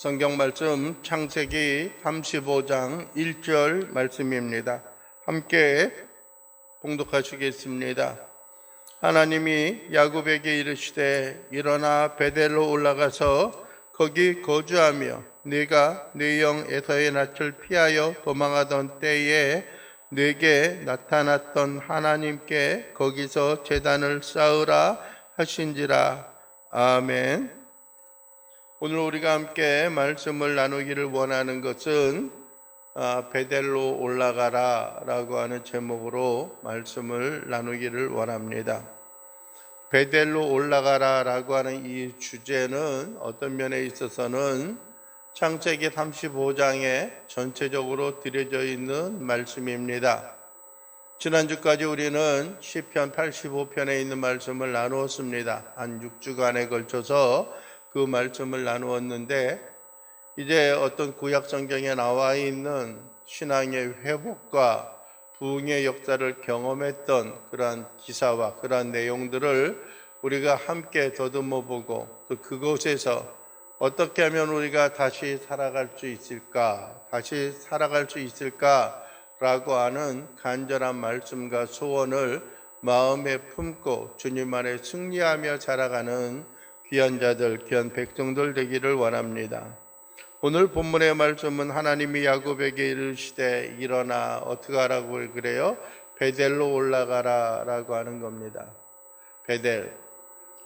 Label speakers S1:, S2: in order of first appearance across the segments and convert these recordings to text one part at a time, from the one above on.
S1: 성경 말씀 창세기 35장 1절 말씀입니다. 함께 봉독하시겠습니다. 하나님이 야곱에게 이르시되 일어나 베델로 올라가서 거기 거주하며 네가 네 영 에서의 낯을 피하여 도망하던 때에 네게 나타났던 하나님께 거기서 제단을 쌓으라 하신지라. 아멘. 오늘 우리가 함께 말씀을 나누기를 원하는 것은 베델로 올라가라 라고 하는 제목으로 말씀을 나누기를 원합니다. 베델로 올라가라 라고 하는 이 주제는 어떤 면에 있어서는 창세기 35장에 전체적으로 들여져 있는 말씀입니다. 지난주까지 우리는 시편 85편에 있는 말씀을 나누었습니다. 한 6주간에 걸쳐서 그 말씀을 나누었는데, 이제 어떤 구약 성경에 나와 있는 신앙의 회복과 부흥의 역사를 경험했던 그러한 기사와 그러한 내용들을 우리가 함께 더듬어 보고, 또 그곳에서 어떻게 하면 우리가 다시 살아갈 수 있을까라고 하는 간절한 말씀과 소원을 마음에 품고 주님 안에 승리하며 살아가는 귀한 자들, 귀한 백성들 되기를 원합니다. 오늘 본문의 말씀은 하나님이 야곱에게 이르시되 일어나 어떻게 하라고 그래요? 베델로 올라가라 라고 하는 겁니다. 베델,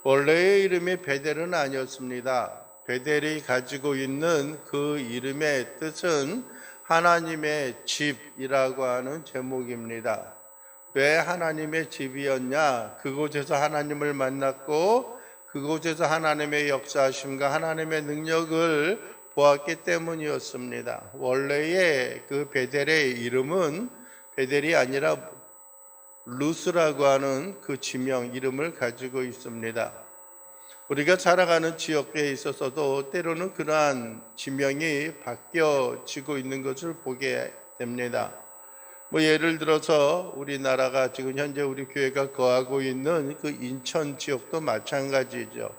S1: 원래의 이름이 베델은 아니었습니다. 베델이 가지고 있는 그 이름의 뜻은 하나님의 집이라고 하는 제목입니다. 왜 하나님의 집이었냐? 그곳에서 하나님을 만났고 그곳에서 하나님의 역사하심과 하나님의 능력을 보았기 때문이었습니다. 원래의 그 베델의 이름은 베델이 아니라 루스라고 하는 그 지명 이름을 가지고 있습니다. 우리가 살아가는 지역에 있어서도 때로는 그러한 지명이 바뀌어지고 있는 것을 보게 됩니다. 예를 들어서 우리나라가 지금 현재 우리 교회가 거하고 있는 그 인천 지역도 마찬가지죠.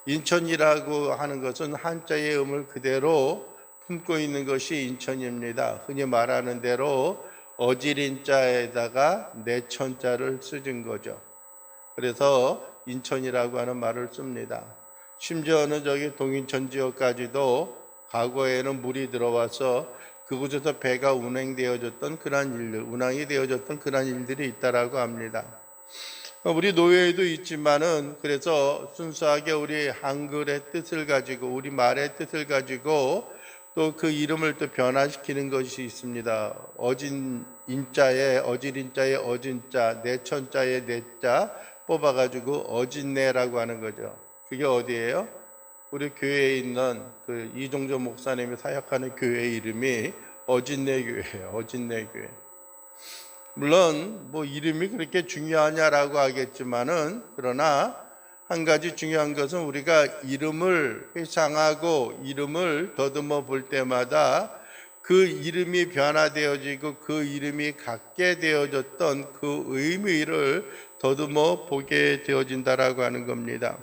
S1: 인천이라고 하는 것은 한자의 음을 그대로 품고 있는 것이 인천입니다. 흔히 말하는 대로 어지린자에다가 내천자를 쓰진 거죠. 그래서 인천이라고 하는 말을 씁니다. 심지어는 저기 동인천 지역까지도 과거에는 물이 들어와서 그곳에서 배가 운항이 되어졌던 그러한 일들이 있다라고 합니다. 우리 노예에도 있지만은 그래서 순수하게 우리 한글의 뜻을 가지고 우리 말의 뜻을 가지고 또 그 이름을 또 변화시키는 것이 있습니다. 어지린자의 어진자, 내천자의 내자 뽑아가지고 어진내라고 하는 거죠. 그게 어디예요? 우리 교회에 있는 그 이종조 목사님이 사역하는 교회 이름이 어진내 교회예요. 어진내 교회. 물론 이름이 그렇게 중요하냐라고 하겠지만은, 그러나 한 가지 중요한 것은 우리가 이름을 회상하고 이름을 더듬어 볼 때마다 그 이름이 변화되어지고 그 이름이 갖게 되어졌던 그 의미를 더듬어 보게 되어진다라고 하는 겁니다.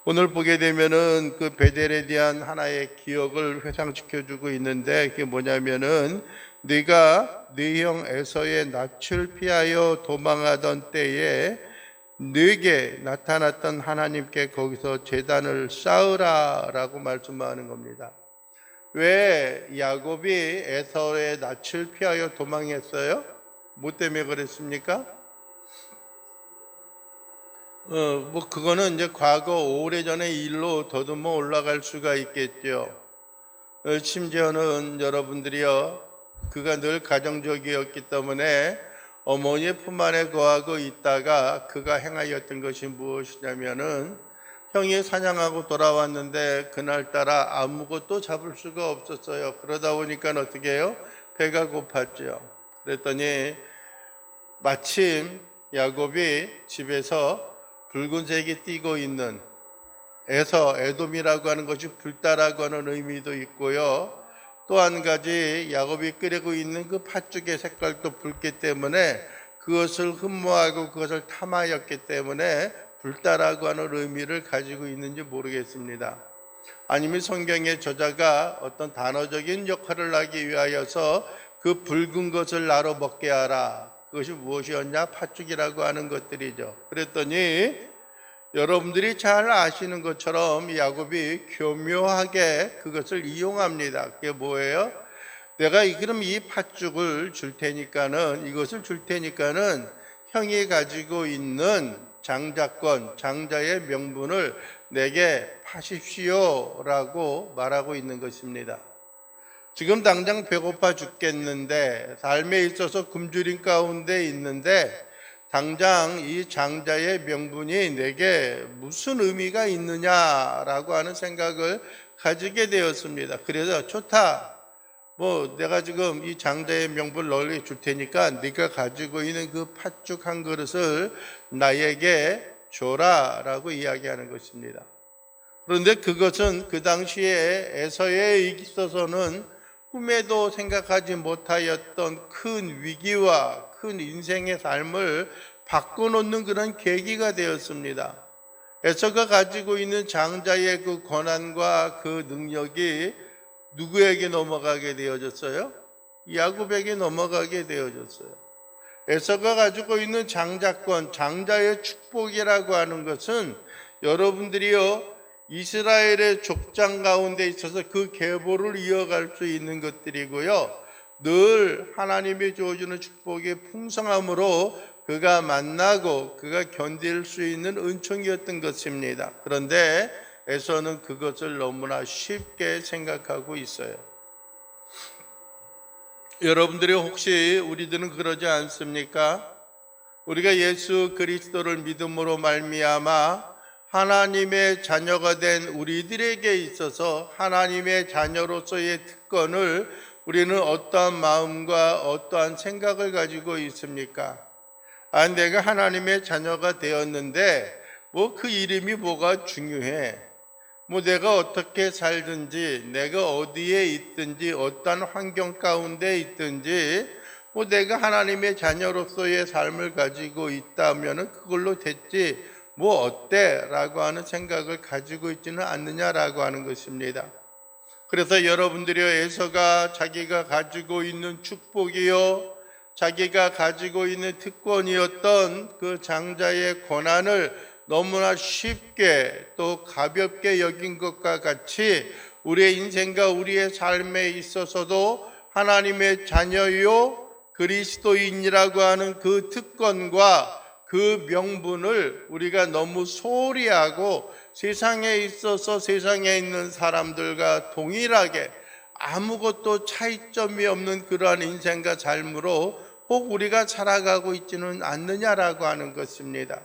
S1: 오늘 보게 되면은 그 베델에 대한 하나의 기억을 회상시켜주고 있는데, 그게 뭐냐면은 네가 네 형 에서의 낯을 피하여 도망하던 때에 네게 나타났던 하나님께 거기서 제단을 쌓으라 라고 말씀하는 겁니다. 왜 야곱이 에서의 낯을 피하여 도망했어요? 뭐 때문에 그랬습니까? 그거는 이제 과거 오래전의 일로 더듬어 올라갈 수가 있겠죠. 심지어는 여러분들이요, 그가 늘 가정적이었기 때문에 어머니의 품 안에 거하고 있다가 그가 행하였던 것이 무엇이냐면은, 형이 사냥하고 돌아왔는데 그날따라 아무것도 잡을 수가 없었어요. 그러다 보니까 어떻게 해요? 배가 고팠죠. 그랬더니 마침 야곱이 집에서 붉은색이 띄고 있는 에돔이라고 하는 것이 불다라고 하는 의미도 있고요. 또 한 가지 야곱이 끓이고 있는 그 팥죽의 색깔도 붉기 때문에 그것을 흠모하고 그것을 탐하였기 때문에 불다라고 하는 의미를 가지고 있는지 모르겠습니다. 아니면 성경의 저자가 어떤 단어적인 역할을 하기 위하여서 그 붉은 것을 나로 먹게 하라. 그것이 무엇이었냐? 팥죽이라고 하는 것들이죠. 그랬더니 여러분들이 잘 아시는 것처럼 야곱이 교묘하게 그것을 이용합니다. 그게 뭐예요? 내가 그럼 이 팥죽을 줄 테니까는, 이것을 줄 테니까는 형이 가지고 있는 장자권, 장자의 명분을 내게 파십시오 라고 말하고 있는 것입니다. 지금 당장 배고파 죽겠는데, 삶에 있어서 굶주린 가운데 있는데 당장 이 장자의 명분이 내게 무슨 의미가 있느냐라고 하는 생각을 가지게 되었습니다. 그래서 좋다, 내가 지금 이 장자의 명분을 너에게 줄 테니까 네가 가지고 있는 그 팥죽 한 그릇을 나에게 줘라 라고 이야기하는 것입니다. 그런데 그것은 그 당시에 에서에 있어서는 꿈에도 생각하지 못하였던 큰 위기와 큰 인생의 삶을 바꿔놓는 그런 계기가 되었습니다. 에서가 가지고 있는 장자의 그 권한과 그 능력이 누구에게 넘어가게 되어졌어요? 야곱에게 넘어가게 되어졌어요. 에서가 가지고 있는 장자권, 장자의 축복이라고 하는 것은 여러분들이요, 이스라엘의 족장 가운데 있어서 그 계보를 이어갈 수 있는 것들이고요, 늘 하나님이 주어주는 축복의 풍성함으로 그가 만나고 그가 견딜 수 있는 은총이었던 것입니다. 그런데 에서는 그것을 너무나 쉽게 생각하고 있어요. 여러분들이 혹시 우리들은 그러지 않습니까? 우리가 예수 그리스도를 믿음으로 말미암아 하나님의 자녀가 된 우리들에게 있어서 하나님의 자녀로서의 특권을 우리는 어떠한 마음과 어떠한 생각을 가지고 있습니까? 내가 하나님의 자녀가 되었는데 그 이름이 뭐가 중요해? 내가 어떻게 살든지, 내가 어디에 있든지, 어떤 환경 가운데 있든지, 내가 하나님의 자녀로서의 삶을 가지고 있다면 그걸로 됐지, 어때? 라고 하는 생각을 가지고 있지는 않느냐라고 하는 것입니다. 그래서 여러분들이요, 에서가 자기가 가지고 있는 축복이요, 자기가 가지고 있는 특권이었던 그 장자의 권한을 너무나 쉽게 또 가볍게 여긴 것과 같이 우리의 인생과 우리의 삶에 있어서도 하나님의 자녀요 그리스도인이라고 하는 그 특권과 그 명분을 우리가 너무 소홀히 하고 세상에 있어서 세상에 있는 사람들과 동일하게 아무것도 차이점이 없는 그러한 인생과 삶으로 꼭 우리가 살아가고 있지는 않느냐라고 하는 것입니다.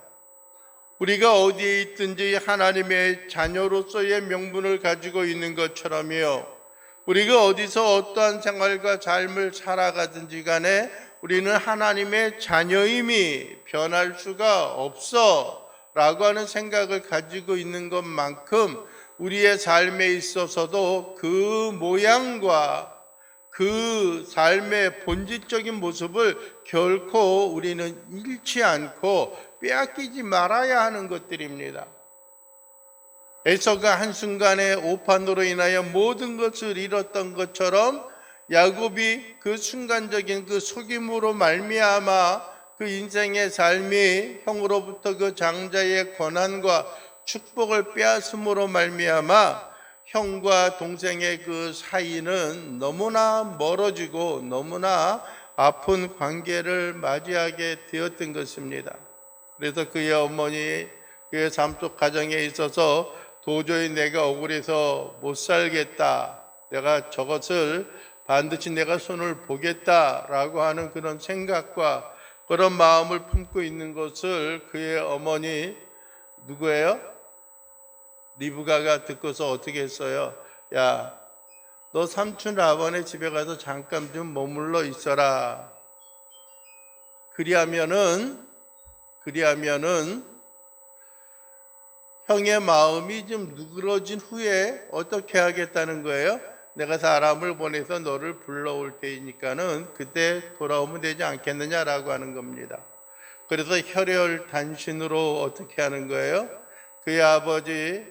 S1: 우리가 어디에 있든지 하나님의 자녀로서의 명분을 가지고 있는 것처럼요, 우리가 어디서 어떠한 생활과 삶을 살아가든지 간에 우리는 하나님의 자녀임이 변할 수가 없어 라고 하는 생각을 가지고 있는 것만큼 우리의 삶에 있어서도 그 모양과 그 삶의 본질적인 모습을 결코 우리는 잃지 않고 빼앗기지 말아야 하는 것들입니다. 에서가 한순간에 오판으로 인하여 모든 것을 잃었던 것처럼 야곱이 그 순간적인 그 속임으로 말미암아 그 인생의 삶이 형으로부터 그 장자의 권한과 축복을 빼앗음으로 말미암아 형과 동생의 그 사이는 너무나 멀어지고 너무나 아픈 관계를 맞이하게 되었던 것입니다. 그래서 그의 어머니, 그의 삶 속 가정에 있어서 도저히 내가 억울해서 못 살겠다, 내가 저것을 반드시 내가 손을 보겠다라고 하는 그런 생각과 그런 마음을 품고 있는 것을 그의 어머니 누구예요? 리브가가 듣고서 어떻게 했어요? 야, 너 삼촌 라반의 집에 가서 잠깐 좀 머물러 있어라. 그리하면은 형의 마음이 좀 누그러진 후에 어떻게 하겠다는 거예요? 내가 사람을 보내서 너를 불러올 테니까는 그때 돌아오면 되지 않겠느냐라고 하는 겁니다. 그래서 혈혈단신으로 어떻게 하는 거예요? 그의 아버지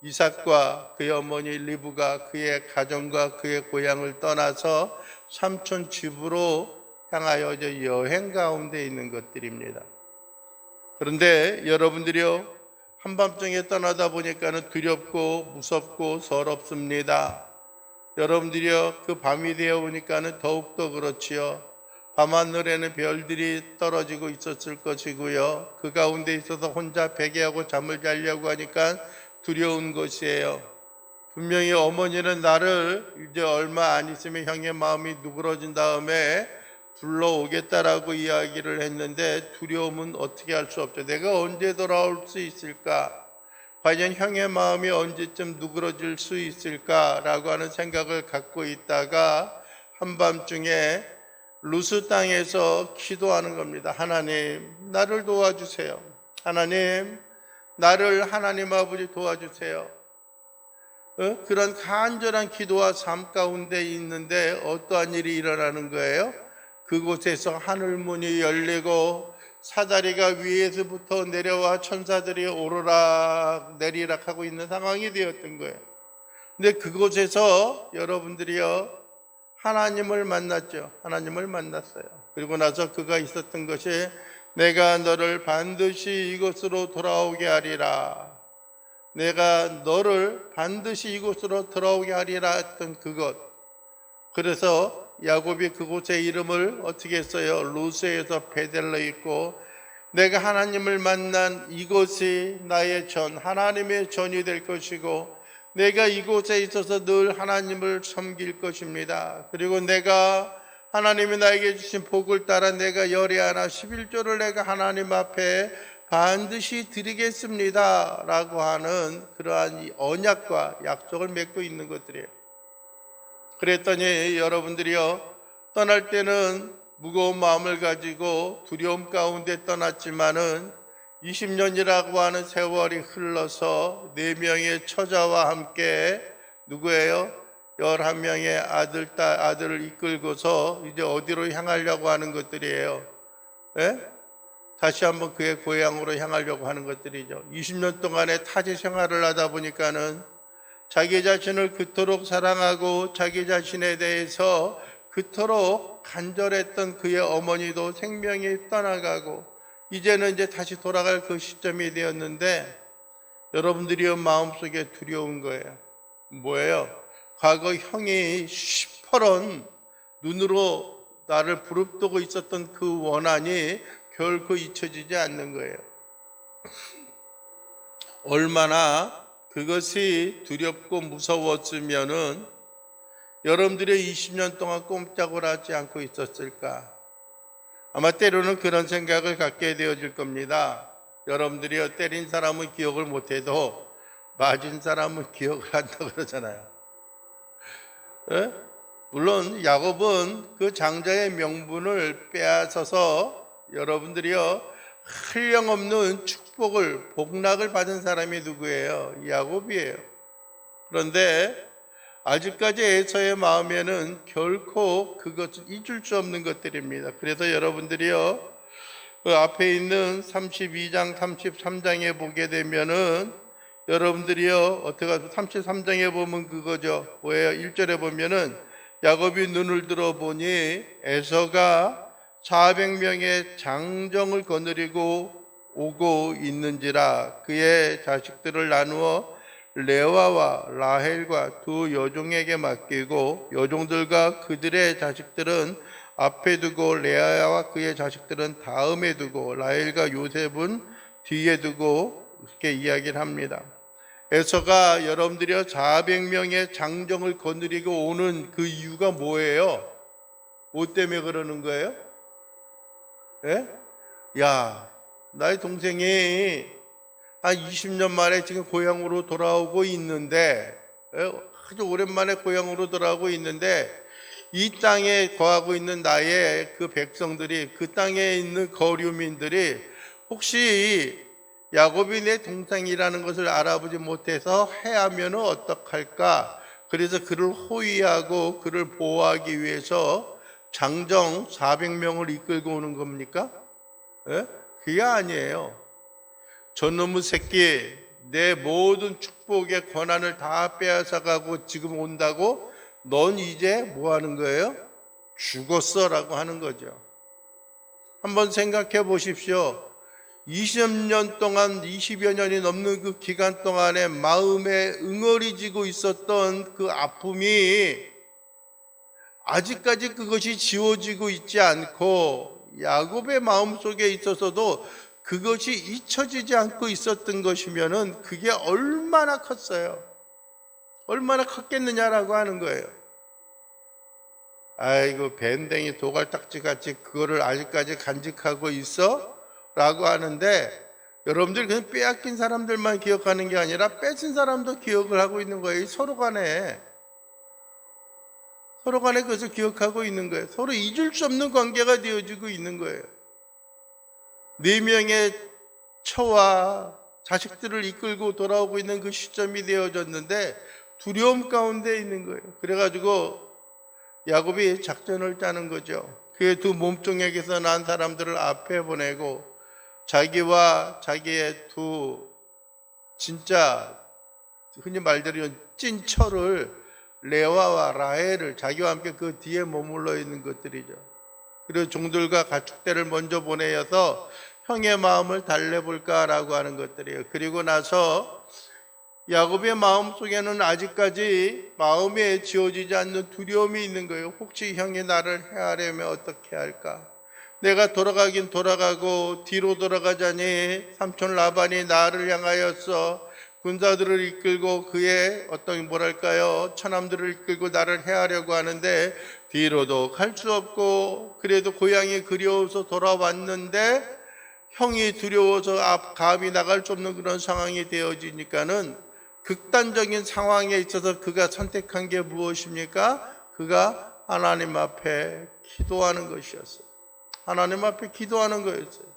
S1: 이삭과 그의 어머니 리브가 그의 가정과 그의 고향을 떠나서 삼촌 집으로 향하여 여행 가운데 있는 것들입니다. 그런데 여러분들이요, 한밤중에 떠나다 보니까는 두렵고 무섭고 서럽습니다. 여러분들이요, 그 밤이 되어 오니까는 더욱더 그렇지요. 밤하늘에는 별들이 떨어지고 있었을 것이고요. 그 가운데 있어서 혼자 베개하고 잠을 자려고 하니까 두려운 것이에요. 분명히 어머니는 나를 이제 얼마 안 있으면 형의 마음이 누그러진 다음에 불러오겠다라고 이야기를 했는데 두려움은 어떻게 할 수 없죠. 내가 언제 돌아올 수 있을까? 과연 형의 마음이 언제쯤 누그러질 수 있을까라고 하는 생각을 갖고 있다가 한밤중에 루스 땅에서 기도하는 겁니다. 하나님, 나를 도와주세요. 하나님, 나를 하나님 아버지 도와주세요. 그런 간절한 기도와 삶 가운데 있는데 어떠한 일이 일어나는 거예요? 그곳에서 하늘문이 열리고 사다리가 위에서부터 내려와 천사들이 오르락 내리락 하고 있는 상황이 되었던 거예요. 근데 그곳에서 여러분들이요, 하나님을 만났죠. 하나님을 만났어요. 그리고 나서 그가 있었던 것이 내가 너를 반드시 이곳으로 돌아오게 하리라. 내가 너를 반드시 이곳으로 돌아오게 하리라 했던 그것. 그래서 야곱이 그곳의 이름을 어떻게 했어요? 루스에서 베델로 있고 내가 하나님을 만난 이곳이 나의 전, 하나님의 전이 될 것이고 내가 이곳에 있어서 늘 하나님을 섬길 것입니다. 그리고 내가 하나님이 나에게 주신 복을 따라 내가 열의하나 11조를 내가 하나님 앞에 반드시 드리겠습니다 라고 하는 그러한 언약과 약속을 맺고 있는 것들이에요. 그랬더니 여러분들이요, 떠날 때는 무거운 마음을 가지고 두려움 가운데 떠났지만은 20년이라고 하는 세월이 흘러서 4명의 처자와 함께 누구예요? 11명의 아들을 이끌고서 이제 어디로 향하려고 하는 것들이에요? 예? 다시 한번 그의 고향으로 향하려고 하는 것들이죠. 20년 동안의 타지 생활을 하다 보니까는 자기 자신을 그토록 사랑하고 자기 자신에 대해서 그토록 간절했던 그의 어머니도 생명이 떠나가고 이제는 이제 다시 돌아갈 그 시점이 되었는데 여러분들이 마음속에 두려운 거예요. 뭐예요? 과거 형이 시퍼런 눈으로 나를 부릅뜨고 있었던 그 원한이 결코 잊혀지지 않는 거예요. 얼마나 그것이 두렵고 무서웠으면은 여러분들이 20년 동안 꼼짝을 하지 않고 있었을까? 아마 때로는 그런 생각을 갖게 되어질 겁니다. 여러분들이 때린 사람은 기억을 못해도 맞은 사람은 기억을 한다고 그러잖아요. 예? 물론 야곱은 그 장자의 명분을 빼앗아서 여러분들이요 한량없는 축복을 복락을 받은 사람이 누구예요? 야곱이에요. 그런데 아직까지 에서의 마음에는 결코 그것을 잊을 수 없는 것들입니다. 그래서 여러분들이요 그 앞에 있는 32장 33장에 보게 되면은 여러분들이요 어떻게 33장에 보면 그거죠. 왜요? 1절에 보면은 야곱이 눈을 들어보니 에서가 400명의 장정을 거느리고 오고 있는지라 그의 자식들을 나누어 레와와 라헬과 두 여종에게 맡기고 여종들과 그들의 자식들은 앞에 두고 레아와 그의 자식들은 다음에 두고 라헬과 요셉은 뒤에 두고 이렇게 이야기를 합니다. 에서가 여러분들이 400명의 장정을 거느리고 오는 그 이유가 뭐예요? 뭐 때문에 그러는 거예요? 예? 야, 나의 동생이 한 20년 만에 지금 고향으로 돌아오고 있는데 아주 오랜만에 고향으로 돌아오고 있는데 이 땅에 거하고 있는 나의 그 백성들이 그 땅에 있는 거류민들이 혹시 야곱이 내 동생이라는 것을 알아보지 못해서 해하면 어떡할까? 그래서 그를 호위하고 그를 보호하기 위해서 장정 400명을 이끌고 오는 겁니까? 예? 그게 아니에요. 저놈의 새끼, 내 모든 축복의 권한을 다 빼앗아가고 지금 온다고 넌 이제 뭐 하는 거예요? 죽었어라고 하는 거죠. 한번 생각해 보십시오. 20년 동안 20여 년이 넘는 그 기간 동안에 마음에 응어리지고 있었던 그 아픔이 아직까지 그것이 지워지고 있지 않고 야곱의 마음속에 있어서도 그것이 잊혀지지 않고 있었던 것이면은 그게 얼마나 컸어요. 얼마나 컸겠느냐라고 하는 거예요. 아이고 밴댕이 도갈딱지같이 그거를 아직까지 간직하고 있어? 라고 하는데 여러분들 그냥 빼앗긴 사람들만 기억하는 게 아니라 뺏은 사람도 기억을 하고 있는 거예요. 서로 간에 그것을 기억하고 있는 거예요. 서로 잊을 수 없는 관계가 되어지고 있는 거예요. 4명의 처와 자식들을 이끌고 돌아오고 있는 그 시점이 되어졌는데 두려움 가운데 있는 거예요. 그래가지고 야곱이 작전을 짜는 거죠. 그의 두 몸종에게서 난 사람들을 앞에 보내고 자기와 자기의 두 진짜 흔히 말대로 찐처를 레와와 라헬을 자기와 함께 그 뒤에 머물러 있는 것들이죠. 그리고 종들과 가축대를 먼저 보내어서 형의 마음을 달래볼까라고 하는 것들이에요. 그리고 나서 야곱의 마음속에는 아직까지 마음에 지어지지 않는 두려움이 있는 거예요. 혹시 형이 나를 해하려면 어떻게 할까? 내가 돌아가긴 돌아가고 뒤로 돌아가자니 삼촌 라반이 나를 향하여서 군사들을 이끌고 그의 어떤 뭐랄까요 처남들을 이끌고 나를 해하려고 하는데 뒤로도 갈 수 없고 그래도 고향이 그리워서 돌아왔는데 형이 두려워서 감히 나갈 수 없는 그런 상황이 되어지니까는 극단적인 상황에 있어서 그가 선택한 게 무엇입니까? 그가 하나님 앞에 기도하는 것이었어요. 하나님 앞에 기도하는 거였어요.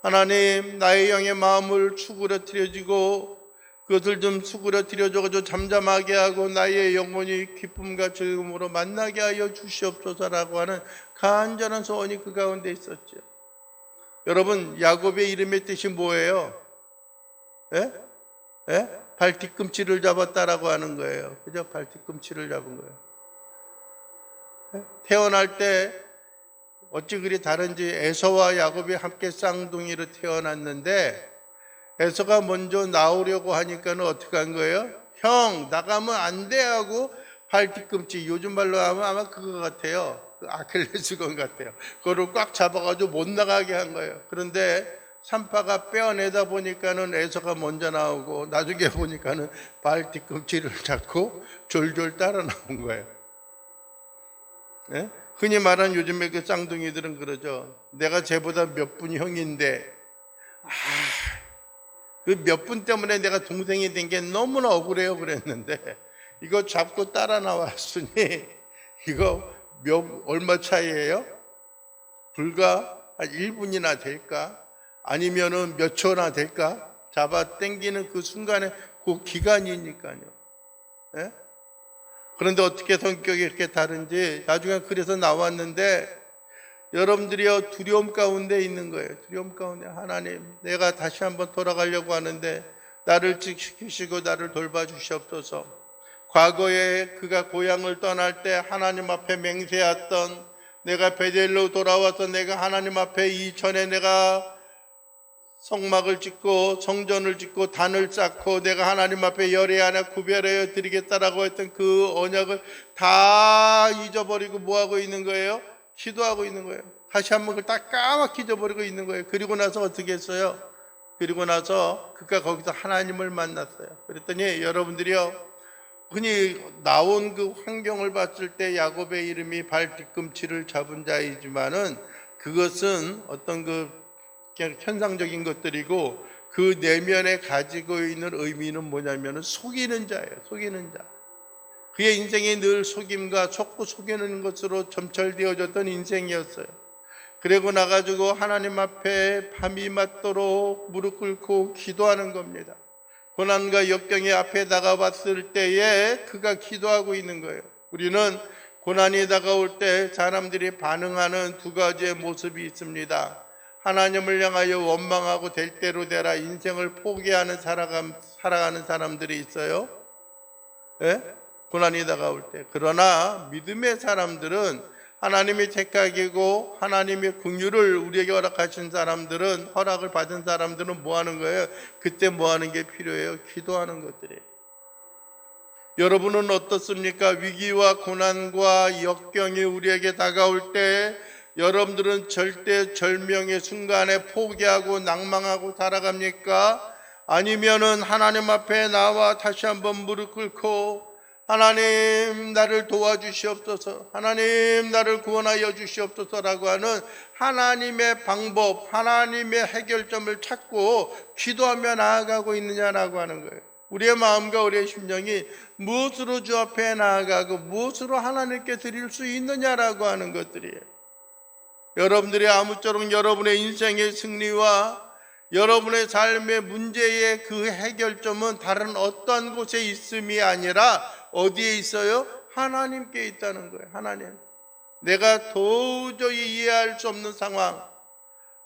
S1: 하나님, 나의 영의 마음을 수그러뜨려지고 그것을 좀 수그러뜨려줘서 잠잠하게 하고 나의 영혼이 기쁨과 즐거움으로 만나게 하여 주시옵소서라고 하는 간절한 소원이 그 가운데 있었죠. 여러분, 야곱의 이름의 뜻이 뭐예요? 예? 예? 발 뒤꿈치를 잡았다라고 하는 거예요. 그죠? 발 뒤꿈치를 잡은 거예요. 예? 태어날 때 어찌 그리 다른지 에서와 야곱이 함께 쌍둥이로 태어났는데 에서가 먼저 나오려고 하니까는 어떻게 한 거예요? 형 나가면 안 돼 하고 발 뒤꿈치 요즘 말로 하면 아마 그거 같아요. 그 아킬레스건 같아요. 그거를 꽉 잡아가지고 못 나가게 한 거예요. 그런데 산파가 빼어내다 보니까는 에서가 먼저 나오고 나중에 보니까는 발 뒤꿈치를 잡고 졸졸 따라 나온 거예요. 네? 흔히 말하는 요즘에 그 쌍둥이들은 그러죠. 내가 쟤보다 몇 분 형인데 그 몇 분 때문에 내가 동생이 된 게 너무나 억울해요 그랬는데 이거 잡고 따라 나왔으니 이거 얼마 차이예요? 불과 한 1분이나 될까? 아니면은 몇 초나 될까? 잡아 당기는 그 순간에 그 기간이니까요. 네? 그런데 어떻게 성격이 이렇게 다른지 나중에 그래서 나왔는데 여러분들이요 두려움 가운데 있는 거예요. 두려움 가운데 하나님 내가 다시 한번 돌아가려고 하는데 나를 지키시고 나를 돌봐주시옵소서. 과거에 그가 고향을 떠날 때 하나님 앞에 맹세했던 내가 베델로 돌아와서 내가 하나님 앞에 이전에 내가 성막을 짓고 성전을 짓고 단을 쌓고 내가 하나님 앞에 열애 하나 구별하여 드리겠다라고 했던 그 언약을 다 잊어버리고 뭐하고 있는 거예요? 기도하고 있는 거예요. 다시 한번 그걸 다 까맣게 잊어버리고 있는 거예요. 그리고 나서 어떻게 했어요? 그리고 나서 그가 거기서 하나님을 만났어요. 그랬더니 여러분들이요 흔히 나온 그 환경을 봤을 때 야곱의 이름이 발 뒤꿈치를 잡은 자이지만은 그것은 어떤 그 그냥 현상적인 것들이고 그 내면에 가지고 있는 의미는 뭐냐면은 속이는 자예요. 속이는 자. 그의 인생이 늘 속임과 속고 속이는 것으로 점철되어졌던 인생이었어요. 그리고 나가지고 하나님 앞에 밤이 맞도록 무릎 꿇고 기도하는 겁니다. 고난과 역경이 앞에 다가왔을 때에 그가 기도하고 있는 거예요. 우리는 고난이 다가올 때 사람들이 반응하는 두 가지의 모습이 있습니다. 하나님을 향하여 원망하고 될 대로 되라 인생을 포기하는 살아가는 사람들이 있어요. 예? 고난이 다가올 때. 그러나 믿음의 사람들은 하나님의 택하기고 하나님의 긍휼을 우리에게 허락하신 사람들은, 허락을 받은 사람들은 뭐 하는 거예요? 그때 뭐 하는 게 필요해요? 기도하는 것들이에요. 여러분은 어떻습니까? 위기와 고난과 역경이 우리에게 다가올 때 여러분들은 절대 절명의 순간에 포기하고 낭망하고 살아갑니까? 아니면은 하나님 앞에 나와 다시 한번 무릎 꿇고 하나님 나를 도와주시옵소서, 하나님 나를 구원하여 주시옵소서라고 하는 하나님의 방법, 하나님의 해결점을 찾고 기도하며 나아가고 있느냐라고 하는 거예요. 우리의 마음과 우리의 심령이 무엇으로 주 앞에 나아가고 무엇으로 하나님께 드릴 수 있느냐라고 하는 것들이에요. 여러분들이 아무쪼록 여러분의 인생의 승리와 여러분의 삶의 문제의 그 해결점은 다른 어떠한 곳에 있음이 아니라 어디에 있어요? 하나님께 있다는 거예요. 하나님. 내가 도저히 이해할 수 없는 상황,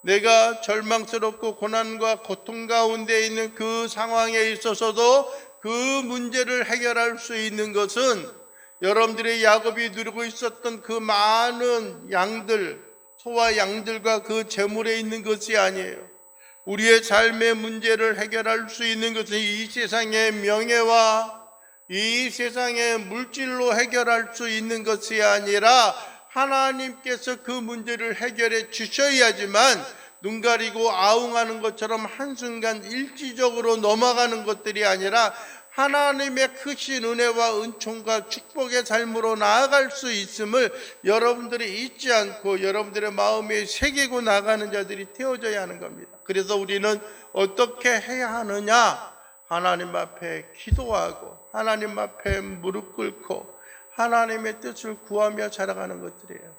S1: 내가 절망스럽고 고난과 고통 가운데 있는 그 상황에 있어서도 그 문제를 해결할 수 있는 것은 여러분들의 야곱이 누리고 있었던 그 많은 양들, 소와 양들과 그 재물에 있는 것이 아니에요. 우리의 삶의 문제를 해결할 수 있는 것은 이 세상의 명예와 이 세상의 물질로 해결할 수 있는 것이 아니라 하나님께서 그 문제를 해결해 주셔야지만 눈 가리고 아웅하는 것처럼 한순간 일시적으로 넘어가는 것들이 아니라 하나님의 크신 은혜와 은총과 축복의 삶으로 나아갈 수 있음을 여러분들이 잊지 않고 여러분들의 마음에 새기고 나가는 자들이 되어져야 하는 겁니다. 그래서 우리는 어떻게 해야 하느냐? 하나님 앞에 기도하고 하나님 앞에 무릎 꿇고 하나님의 뜻을 구하며 살아가는 것들이에요.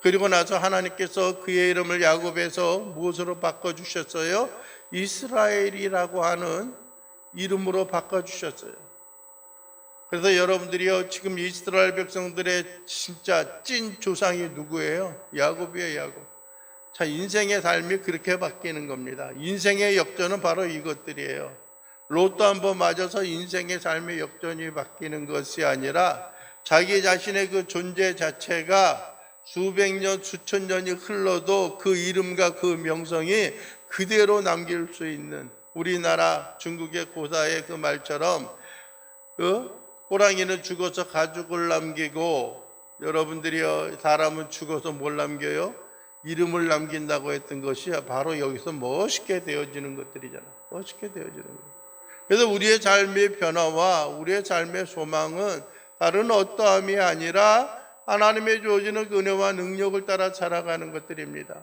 S1: 그리고 나서 하나님께서 그의 이름을 야곱에서 무엇으로 바꿔주셨어요? 이스라엘이라고 하는 이름으로 바꿔주셨어요. 그래서 여러분들이요, 지금 이스라엘 백성들의 진짜 찐 조상이 누구예요? 야곱이에요, 야곱. 자, 인생의 삶이 그렇게 바뀌는 겁니다. 인생의 역전은 바로 이것들이에요. 로또 한 번 맞아서 인생의 삶의 역전이 바뀌는 것이 아니라 자기 자신의 그 존재 자체가 수백 년, 수천 년이 흘러도 그 이름과 그 명성이 그대로 남길 수 있는, 우리나라 중국의 고사의 그 말처럼 호랑이는 죽어서 가죽을 남기고 여러분들이요, 사람은 죽어서 뭘 남겨요? 이름을 남긴다고 했던 것이 바로 여기서 멋있게 되어지는 것들이잖아요. 멋있게 되어지는 거예요. 그래서 우리의 삶의 변화와 우리의 삶의 소망은 다른 어떠함이 아니라 하나님의 주어지는 은혜와 능력을 따라 살아가는 것들입니다.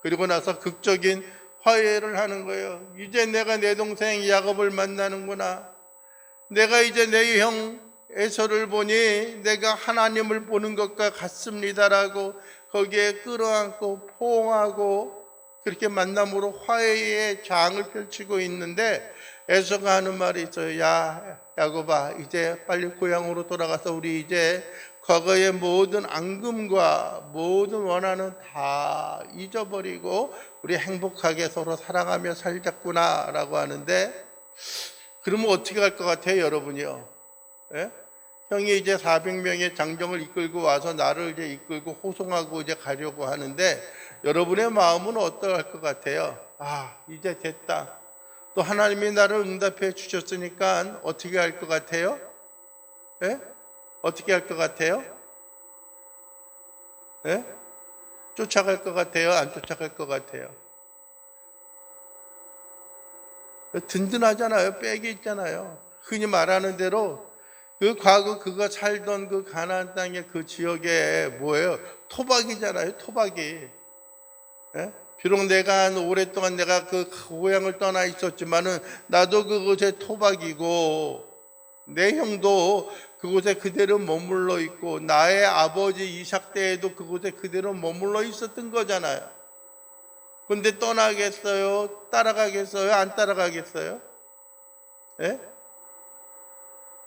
S1: 그리고 나서 극적인 화해를 하는 거예요. 이제 내가 내 동생 야곱을 만나는구나. 내가 이제 내 형 에서를 보니 내가 하나님을 보는 것과 같습니다라고 거기에 끌어안고 포옹하고 그렇게 만남으로 화해의 장을 펼치고 있는데 에서가 하는 말이 있어요. 야, 야곱아, 이제 빨리 고향으로 돌아가서 우리 이제 과거의 모든 앙금과 모든 원한은 다 잊어버리고 우리 행복하게 서로 사랑하며 살자꾸나 라고 하는데, 그러면 어떻게 할 것 같아요, 여러분이요? 예? 형이 이제 400명의 장정을 이끌고 와서 나를 이제 이끌고 호송하고 이제 가려고 하는데 여러분의 마음은 어떨 것 같아요? 아, 이제 됐다. 또 하나님이 나를 응답해 주셨으니까 어떻게 할 것 같아요? 예? 어떻게 할 것 같아요? 예? 쫓아갈 것 같아요? 안 쫓아갈 것 같아요? 든든하잖아요. 백이 있잖아요. 흔히 말하는 대로 그 과거 그가 살던 그 가나안 땅의 그 지역에 뭐예요? 토박이잖아요. 토박이. 예? 비록 내가 오랫동안 내가 그 고향을 떠나 있었지만은 나도 그곳에 토박이고 내 형도 그곳에 그대로 머물러 있고 나의 아버지 이삭 때에도 그곳에 그대로 머물러 있었던 거잖아요. 근데 떠나겠어요? 따라가겠어요? 안 따라가겠어요? 예?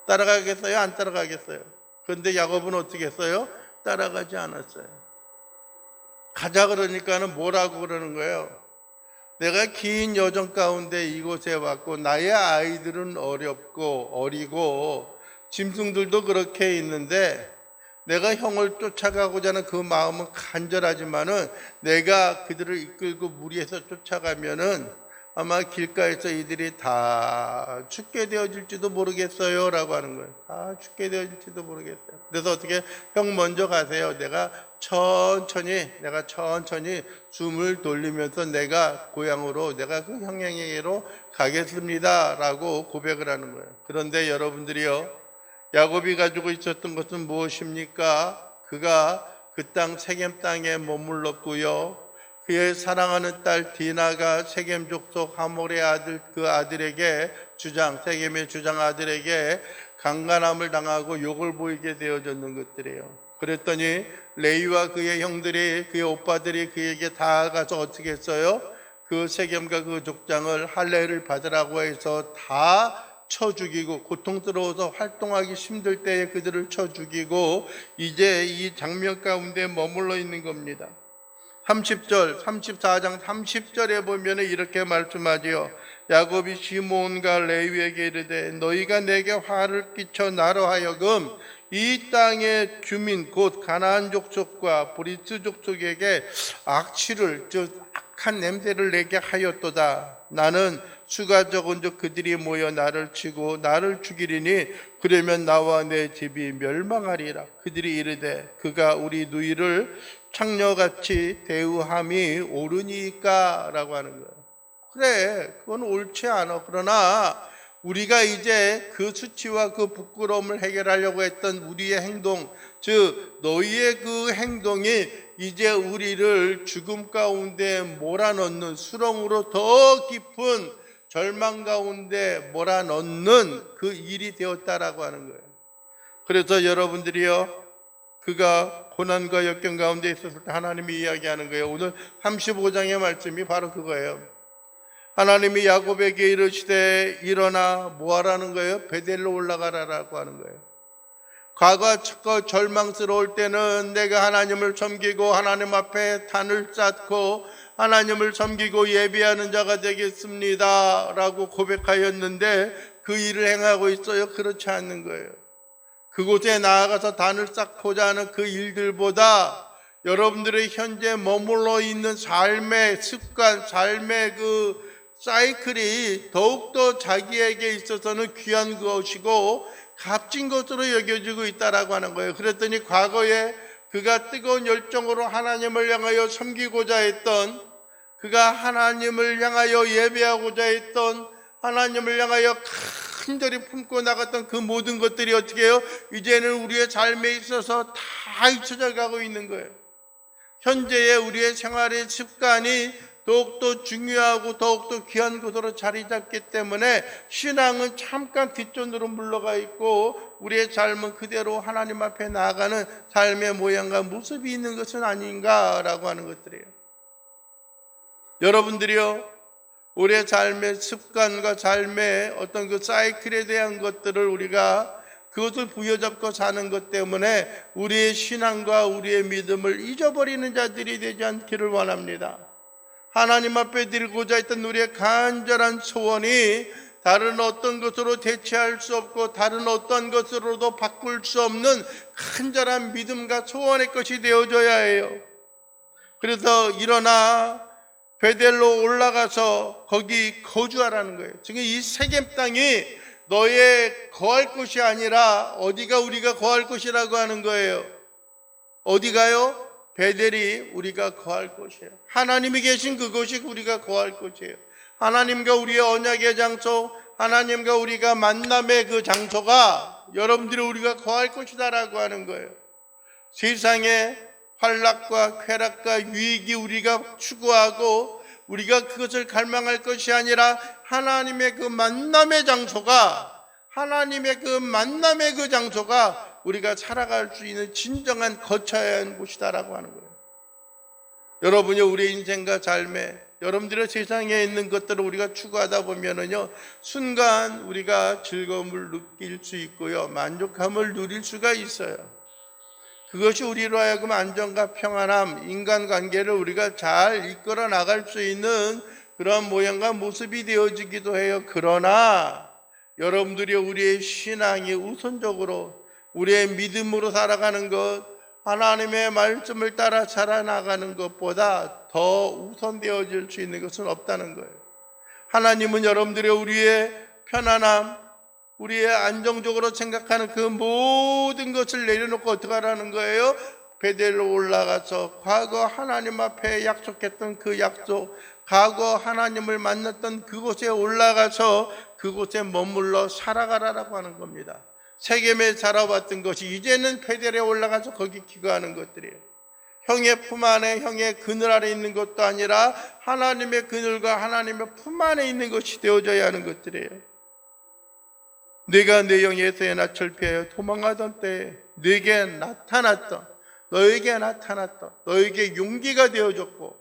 S1: 따라가겠어요? 안 따라가겠어요? 그런데 야곱은 어떻게 했어요? 따라가지 않았어요. 가자 그러니까는 뭐라고 그러는 거예요? 내가 긴 여정 가운데 이곳에 왔고 나의 아이들은 어렵고 어리고 짐승들도 그렇게 있는데 내가 형을 쫓아가고자 하는 그 마음은 간절하지만은 내가 그들을 이끌고 무리해서 쫓아가면은 아마 길가에서 이들이 다 죽게 되어질지도 모르겠어요 라고 하는 거예요. 다 죽게 되어질지도 모르겠어요. 그래서 어떻게 형 먼저 가세요. 내가 천천히 숨을 돌리면서 내가 고향으로 내가 그 형에게로 가겠습니다 라고 고백을 하는 거예요. 그런데 여러분들이요, 야곱이 가지고 있었던 것은 무엇입니까? 그가 그 땅 세겜 땅에 머물렀고요, 그의 사랑하는 딸 디나가 세겜 족속 하몰의 아들 그 아들에게 세겜의 주장 아들에게 강간함을 당하고 욕을 보이게 되어졌는 것들이에요. 그랬더니 레위와 그의 형들이, 그의 오빠들이 그에게 다가가서 어떻게 했어요? 그 세겜과 그 족장을 할례를 받으라고 해서 다 쳐 죽이고, 고통스러워서 활동하기 힘들 때에 그들을 쳐 죽이고 이제 이 장면 가운데 머물러 있는 겁니다. 34장 30절에 보면 이렇게 말씀하지요. 야곱이 시므온과 레위에게 이르되 너희가 내게 화를 끼쳐 나로 하여금 이 땅의 주민 곧 가나안 족속과 브리스 족속에게 악취를, 즉 악한 냄새를 내게 하였도다. 나는 수가 적은즉 그들이 모여 나를 치고 나를 죽이리니 그러면 나와 내 집이 멸망하리라. 그들이 이르되 그가 우리 누이를 창녀같이 대우함이 옳으니까 라고 하는 거예요. 그래, 그건 옳지 않아. 그러나 우리가 이제 그 수치와 그 부끄러움을 해결하려고 했던 우리의 행동, 즉 너희의 그 행동이 이제 우리를 죽음 가운데 몰아넣는, 수렁으로 더 깊은 절망 가운데 몰아넣는 그 일이 되었다라고 하는 거예요. 그래서 여러분들이요, 그가 고난과 역경 가운데 있었을 때 하나님이 이야기하는 거예요. 오늘 35장의 말씀이 바로 그거예요. 하나님이 야곱에게 이르시되 일어나 뭐 하라는 거예요? 베델로 올라가라라고 하는 거예요. 과거 절망스러울 때는 내가 하나님을 섬기고 하나님 앞에 단을 쌓고 하나님을 섬기고 예배하는 자가 되겠습니다 라고 고백하였는데 그 일을 행하고 있어요? 그렇지 않는 거예요. 그곳에 나아가서 단을 쌓고자 하는 그 일들보다 여러분들의 현재 머물러 있는 삶의 습관, 삶의 그 사이클이 더욱더 자기에게 있어서는 귀한 것이고 값진 것으로 여겨지고 있다라고 하는 거예요. 그랬더니 과거에 그가 뜨거운 열정으로 하나님을 향하여 섬기고자 했던, 그가 하나님을 향하여 예배하고자 했던, 하나님을 향하여 간절히 품고 나갔던 그 모든 것들이 어떻게 해요? 이제는 우리의 삶에 있어서 다 잊혀져 가고 있는 거예요. 현재의 우리의 생활의 습관이 더욱더 중요하고 더욱더 귀한 것으로 자리 잡기 때문에 신앙은 잠깐 뒷전으로 물러가 있고 우리의 삶은 그대로 하나님 앞에 나아가는 삶의 모양과 모습이 있는 것은 아닌가라고 하는 것들이에요. 여러분들이요, 우리의 삶의 습관과 삶의 어떤 그 사이클에 대한 것들을 우리가 그것을 부여잡고 사는 것 때문에 우리의 신앙과 우리의 믿음을 잊어버리는 자들이 되지 않기를 원합니다. 하나님 앞에 드리고자 했던 우리의 간절한 소원이 다른 어떤 것으로 대체할 수 없고 다른 어떤 것으로도 바꿀 수 없는 간절한 믿음과 소원의 것이 되어져야 해요. 그래서 일어나 베델로 올라가서 거기 거주하라는 거예요. 지금 이 세겜 땅이 너의 거할 곳이 아니라 어디가 우리가 거할 곳이라고 하는 거예요. 어디가요? 베델이 우리가 거할 곳이에요. 하나님이 계신 그곳이 우리가 거할 곳이에요. 하나님과 우리의 언약의 장소, 하나님과 우리가 만남의 그 장소가 여러분들이 우리가 거할 곳이다라고 하는 거예요. 세상의 환락과 쾌락과 유익이 우리가 추구하고 우리가 그것을 갈망할 것이 아니라 하나님의 그 만남의 장소가, 하나님의 그 만남의 그 장소가 우리가 살아갈 수 있는 진정한 거쳐야 하는 곳이다라고 하는 거예요. 여러분이 우리 인생과 삶에 여러분들의 세상에 있는 것들을 우리가 추구하다 보면은요, 순간 우리가 즐거움을 느낄 수 있고요, 만족함을 누릴 수가 있어요. 그것이 우리로 하여금 안정과 평안함, 인간관계를 우리가 잘 이끌어 나갈 수 있는 그런 모양과 모습이 되어지기도 해요. 그러나 여러분들이 우리의 신앙이 우선적으로 우리의 믿음으로 살아가는 것, 하나님의 말씀을 따라 살아나가는 것보다 더 우선되어질 수 있는 것은 없다는 거예요. 하나님은 여러분들의 우리의 편안함, 우리의 안정적으로 생각하는 그 모든 것을 내려놓고 어떻게 하라는 거예요? 베델로 올라가서 과거 하나님 앞에 약속했던 그 약속, 과거 하나님을 만났던 그곳에 올라가서 그곳에 머물러 살아가라라고 하는 겁니다. 세겜에 살아왔던 것이 이제는 베델에 올라가서 거기 기거하는 것들이에요. 형의 품 안에, 형의 그늘 아래 있는 것도 아니라 하나님의 그늘과 하나님의 품 안에 있는 것이 되어져야 하는 것들이에요. 내가 내 영에서 낯을 피하여 도망가던 때에 내게 나타났던, 너에게 나타났던, 너에게 용기가 되어줬고,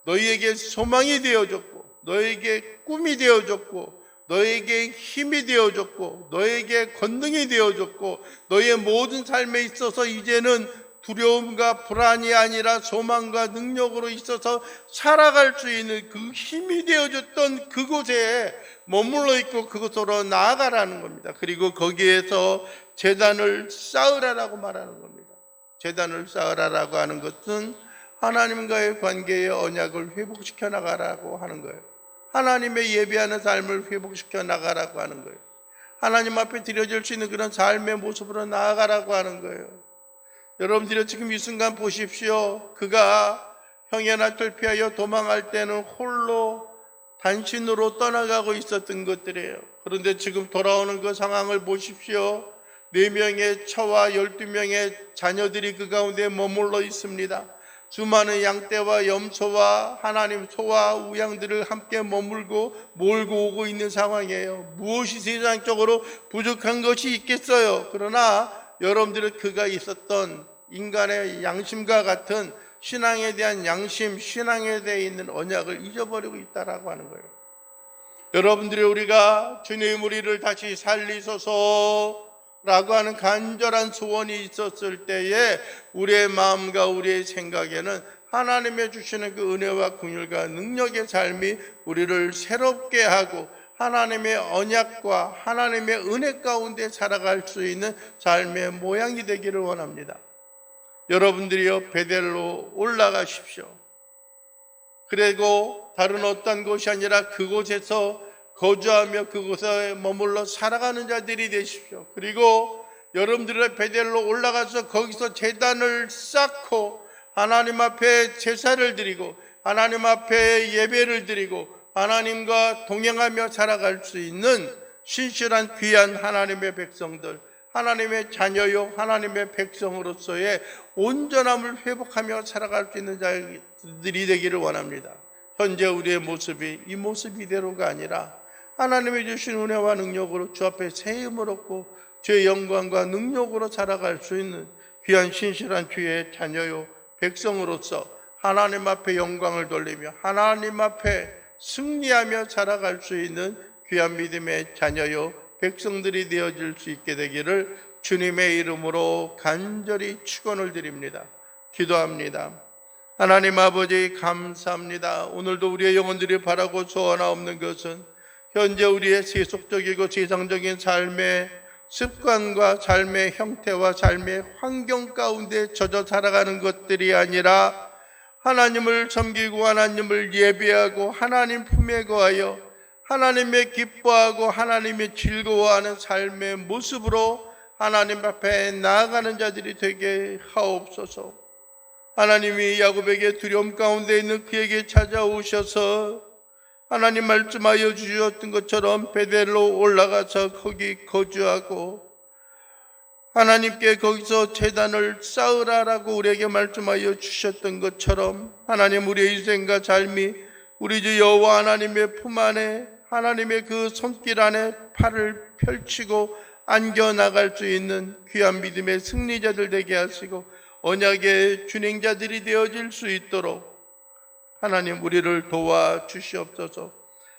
S1: 너희에게 소망이 되어줬고, 너에게 꿈이 되어줬고, 너에게 힘이 되어줬고, 너에게 권능이 되어줬고, 너의 모든 삶에 있어서 이제는 두려움과 불안이 아니라 소망과 능력으로 있어서 살아갈 수 있는 그 힘이 되어줬던 그곳에 머물러 있고 그곳으로 나아가라는 겁니다. 그리고 거기에서 제단을 쌓으라라고 말하는 겁니다. 제단을 쌓으라라고 하는 것은 하나님과의 관계의 언약을 회복시켜 나가라고 하는 거예요. 하나님의 예배하는 삶을 회복시켜 나가라고 하는 거예요. 하나님 앞에 드려질 수 있는 그런 삶의 모습으로 나아가라고 하는 거예요. 여러분들이 지금 이 순간 보십시오. 그가 형의 낯을 피하여 도망할 때는 홀로 단신으로 떠나가고 있었던 것들이에요. 그런데 지금 돌아오는 그 상황을 보십시오. 4명의 처와 12명의 자녀들이 그 가운데 머물러 있습니다. 수많은 양떼와 염소와 하나님 소와 우양들을 함께 머물고 몰고 오고 있는 상황이에요. 무엇이 세상적으로 부족한 것이 있겠어요. 그러나 여러분들은 그가 있었던 인간의 양심과 같은 신앙에 대한 양심, 신앙에 대해 있는 언약을 잊어버리고 있다라고 하는 거예요. 여러분들이 우리가 주님 우리를 다시 살리소서 라고 하는 간절한 소원이 있었을 때에 우리의 마음과 우리의 생각에는 하나님의 주시는 그 은혜와 긍휼과 능력의 삶이 우리를 새롭게 하고 하나님의 언약과 하나님의 은혜 가운데 살아갈 수 있는 삶의 모양이 되기를 원합니다. 여러분들이요, 베델로 올라가십시오. 그리고 다른 어떤 곳이 아니라 그곳에서 거주하며 그곳에 머물러 살아가는 자들이 되십시오. 그리고 여러분들의 베델로 올라가서 거기서 제단을 쌓고 하나님 앞에 제사를 드리고 하나님 앞에 예배를 드리고 하나님과 동행하며 살아갈 수 있는 신실한 귀한 하나님의 백성들, 하나님의 자녀요 하나님의 백성으로서의 온전함을 회복하며 살아갈 수 있는 자들이 되기를 원합니다. 현재 우리의 모습이 이 모습 이대로가 아니라 하나님의 주신 은혜와 능력으로 주 앞에 세임을 얻고 주의 영광과 능력으로 살아갈 수 있는 귀한 신실한 주의 자녀요 백성으로서 하나님 앞에 영광을 돌리며 하나님 앞에 승리하며 살아갈 수 있는 귀한 믿음의 자녀요 백성들이 되어질 수 있게 되기를 주님의 이름으로 간절히 축원을 드립니다. 기도합니다. 하나님 아버지 감사합니다. 오늘도 우리의 영혼들이 바라고 소원하옵는 것은 현재 우리의 세속적이고 세상적인 삶의 습관과 삶의 형태와 삶의 환경 가운데 젖어 살아가는 것들이 아니라 하나님을 섬기고 하나님을 예배하고 하나님 품에 거하여 하나님의 기뻐하고 하나님의 즐거워하는 삶의 모습으로 하나님 앞에 나아가는 자들이 되게 하옵소서. 하나님이 야곱에게 두려움 가운데 있는 그에게 찾아오셔서 하나님 말씀하여 주셨던 것처럼 베델로 올라가서 거기 거주하고 하나님께 거기서 제단을 쌓으라라고 우리에게 말씀하여 주셨던 것처럼 하나님 우리의 인생과 삶이 우리 주 여호와 하나님의 품 안에 하나님의 그 손길 안에 팔을 펼치고 안겨 나갈 수 있는 귀한 믿음의 승리자들 되게 하시고 언약의 준행자들이 되어질 수 있도록 하나님 우리를 도와주시옵소서.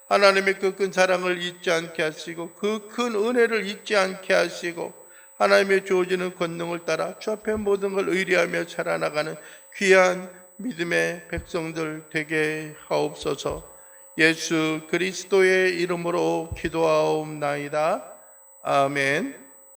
S1: 하나님의 그 큰 사랑을 잊지 않게 하시고 그 큰 은혜를 잊지 않게 하시고 하나님의 주어지는 권능을 따라 주 앞에 모든 걸 의리하며 살아나가는 귀한 믿음의 백성들 되게 하옵소서. 예수 그리스도의 이름으로 기도하옵나이다. 아멘.